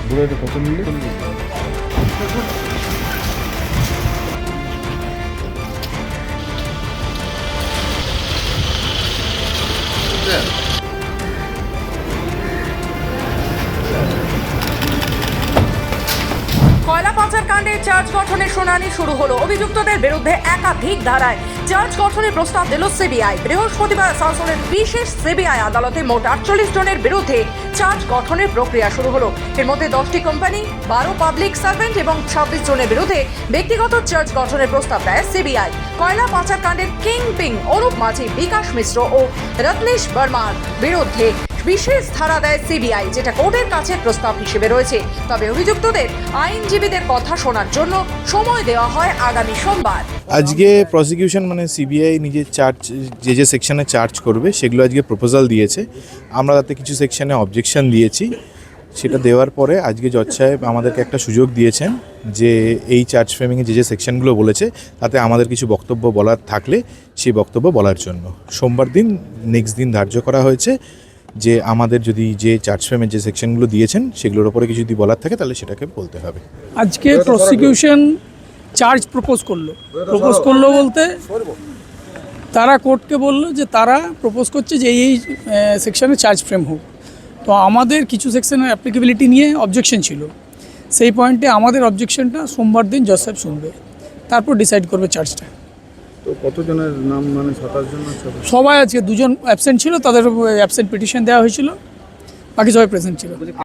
বুড়োটা কত নিলে? কয়লা পাচার কাণ্ডে চার্জ গঠনের শুনানি শুরু হলো। অভিযুক্তদের বিরুদ্ধে একাধিক ধারায় চার্জ গঠনের প্রস্তাব দিল সিবিআই। বৃহস্পতিবার আসানসোলের বিশেষ সিবিআই আদালতে মোট 48 জনের বিরুদ্ধে চার্জ গঠনের প্রক্রিয়া শুরু হলো। এর মধ্যে 10টি কোম্পানি, 12 পাবলিক সার্ভেন্ট এবং 26 জনের বিরুদ্ধে ব্যক্তিগত চার্জ গঠনের প্রস্তাব দেয় সিবিআই। কয়লা পাচার কাণ্ডের কিং পিং অরূপ মাঝি, বিকাশ মিশ্র ও রত্নেশ বর্মার বিরুদ্ধে বিশেষ ধারা দেয় সিবিআই, যেটা কোর্টের কাছে প্রস্তাব হিসেবে রয়েছে। তবে অভিযুক্তদের আইনজীবীদের কথা শোনার জন্য সময় দেওয়া হয় আগামী সোমবার। আজকে প্রসিকিউশন মানে সিবিআই নিজের চার্জ যে সেকশনে চার্জ করবে সেগুলো আজকে প্রপোজাল দিয়েছে। আমরা তাতে কিছু সেকশনে অবজেকশন দিয়েছি। সেটা দেওয়ার পরে আজকে জজ সাহেব আমাদেরকে একটা সুযোগ দিয়েছেন যে এই চার্জ ফ্রেমিংয়ে যে সেকশনগুলো বলেছে তাতে আমাদের কিছু বক্তব্য বলার থাকলে সেই বক্তব্য বলার জন্য সোমবার দিন নেক্সট দিন ধার্য করা হয়েছে যে আমাদের যদি যে চার্জ ফ্রেমের যে সেকশনগুলো দিয়েছেন সেগুলোর ওপরে কিছু যদি বলার থাকে তাহলে সেটাকে বলতে হবে। আজকে প্রসিকিউশন চার্জ প্রপোজ করলো বলতে তারা কোর্টকে বললো যে তারা প্রপোজ করছে যে এই সেকশনে চার্জ ফ্রেম হোক। তো আমাদের কিছু সেকশনের অ্যাপ্লিকেবিলিটি নিয়ে অবজেকশন ছিল। সেই পয়েন্টে আমাদের অবজেকশনটা সোমবার দিন জজ সাহেব শুনবে, তারপর ডিসাইড করবে চার্জটা। তো কতজনের নাম মানে 27 জন? সবাই আজকে 2জন অ্যাবসেন্ট ছিল, তাদের অ্যাবসেন্ট পিটিশন দেওয়া হয়েছিল, বাকি সবাই প্রেজেন্ট ছিল।